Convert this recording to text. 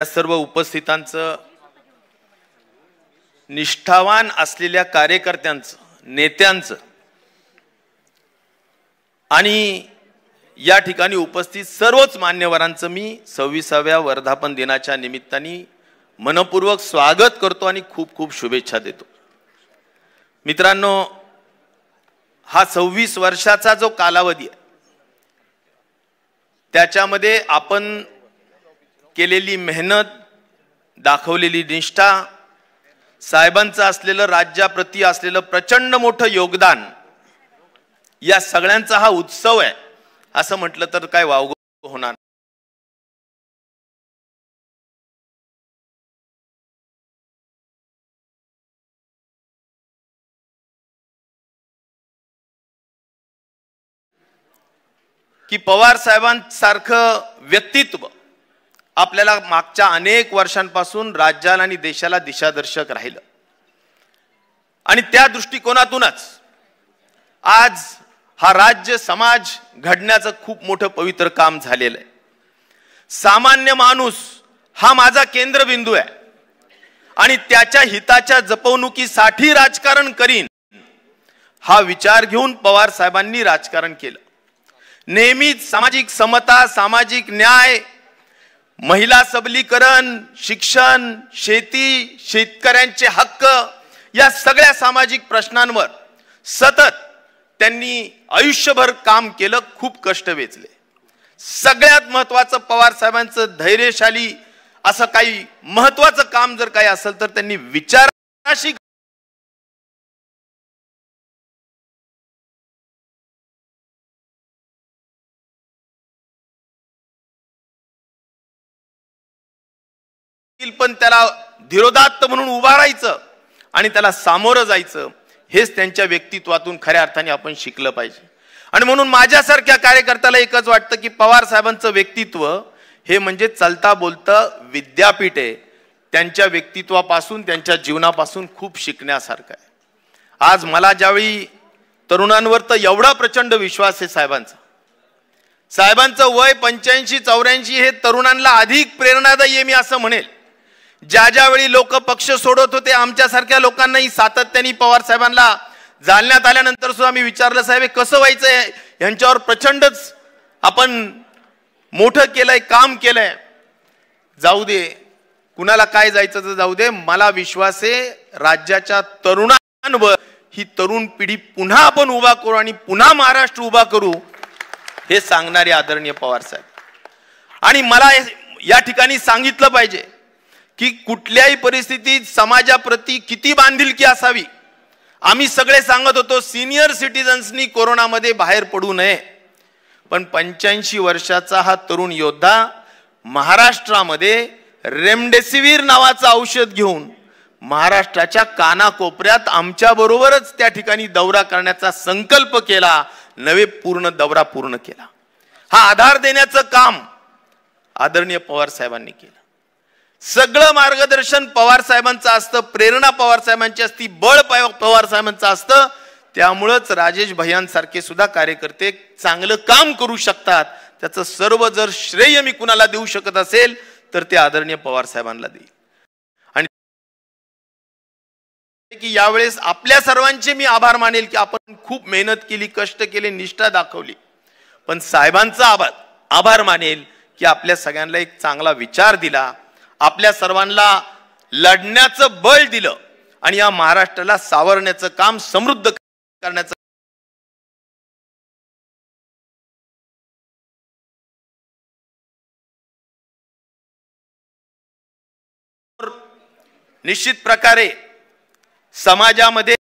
सर्व उपस्थितांचं, निष्ठावान असलेल्या कार्यकर्त्यांचं, नेत्यांचं आणि या ठिकाणी उपस्थित सर्वच मान्यवरांचं मी 26व्या वर्धापन दिनाच्या निमित्ताने मनपूर्वक स्वागत करतो आणि खूप खूप शुभेच्छा देतो। मित्रांनो, हा 26 वर्षाचा जो कालावधी आहे त्याच्यामध्ये आपण केलेली मेहनत, दाखवलेली निष्ठा, साहेबांचं असलेलं राज्याप्रती असलेलं प्रचंड मोठं योगदान, या सगळ्यांचा हा उत्सव आहे असं म्हटलं तर काय वावगं होणार। की पवार साहेबांसारखं व्यक्तित्व आपल्याला मागच्या अनेक वर्षांपासून राज्याला आणि देशाला दिशादर्शक राहिलं आणि त्या दृष्टिकोनातूनच आज हा राज्य समाज घडण्याचं खूप मोठं पवित्र काम झालेलं आहे। सामान्य माणूस हा माझा केंद्रबिंदू आहे आणि त्याच्या हिताच्या जपवणुकीसाठी राजकारण करीन हा विचार घेऊन पवार साहेबांनी राजकारण केलं। नेहमीच सामाजिक समता, सामाजिक न्याय, महिला सबलीकरण, शिक्षण, शेती, शेतकऱ्यांचे हक्क या सगळ्या सामाजिक प्रश्नांवर सतत त्यांनी आयुष्यभर काम केलं, खूप कष्ट वेचले। सगळ्यात महत्त्वाचं पवार साहेबांचं धैर्यशाली असं काही महत्त्वाचं काम जर काही असेल तर त्यांनी विचाराशी पण त्याला धीरोदात्त म्हणून उभा राहायचं आणि त्याला सामोरं जायचं, हेच त्यांच्या व्यक्तित्वातून खऱ्या अर्थाने आपण शिकलं पाहिजे। आणि म्हणून माझ्यासारख्या कार्यकर्त्याला एकच वाटतं की पवार साहेबांचं व्यक्तित्व हे म्हणजे चलता बोलता विद्यापीठ आहे। त्यांच्या व्यक्तित्वापासून, त्यांच्या जीवनापासून खूप शिकण्यासारखं आहे। आज मला ज्यावेळी तरुणांवर तर एवढा प्रचंड विश्वास आहे साहेबांचं वय 85-84 हे तरुणांना अधिक प्रेरणादायी आहे मी असं म्हणेल। ज्या वेळी लोक पक्ष सोडत होते, आमच्यासारख्या लोकांनाही सातत्याने पवार साहेबांना जालन्यात आल्यानंतर सुद्धा मी विचारलं, साहेब कसं व्हायचंय, यांच्यावर प्रचंडच आपण मोठं केलंय, काम केलंय। जाऊ दे, कुणाला काय जायचं तर जाऊ दे, मला विश्वास आहे राज्याच्या तरुणांवर ही तरुण पिढी पुन्हा आपण उभा करू आणि पुन्हा महाराष्ट्र उभा करू हे सांगणारे आदरणीय पवार साहेब। आणि मला या ठिकाणी सांगितलं पाहिजे की कुठल्याही परिस्थितीत समाजाप्रती किती बांधिलकी असावी। आम्ही सगळे सांगत होतो सिनियर सिटीजन्सनी कोरोनामध्ये बाहेर पडू नये, पण 85 वर्षाचा हा तरुण योद्धा महाराष्ट्रामध्ये रेमडेसिवीर नावाचं औषध घेऊन महाराष्ट्राच्या कानाकोपऱ्यात आमच्या बरोबरच त्या ठिकाणी दौरा करण्याचा संकल्प केला, नवे पूर्ण दौरा पूर्ण केला। हा आधार देण्याचं काम आदरणीय पवार साहेबांनी केलं। सगळं मार्गदर्शन पवार साहेबांचं असतं, प्रेरणा पवार साहेबांची असती, बळ पवार साहेबांचं असतं। त्यामुळेच राजेश भैयांसारखे सुद्धा कार्यकर्ते चांगलं काम करू शकतात। त्याचं सर्व जर श्रेय मी कुणाला देऊ शकत असेल तर ते आदरणीय पवार साहेबांना देईल। आणि की यावेळेस आपल्या सर्वांचे मी आभार मानेल की आपण खूप मेहनत केली, कष्ट केले, निष्ठा दाखवली, पण साहेबांचा आभार मानेल की आपल्या सगळ्यांना एक चांगला विचार दिला, आपल्या सर्वांना लढण्याचं बळ दिलं आणि या महाराष्ट्राला सावरण्याचं काम, समृद्ध करण्याचं निश्चित प्रकारे समाजामध्ये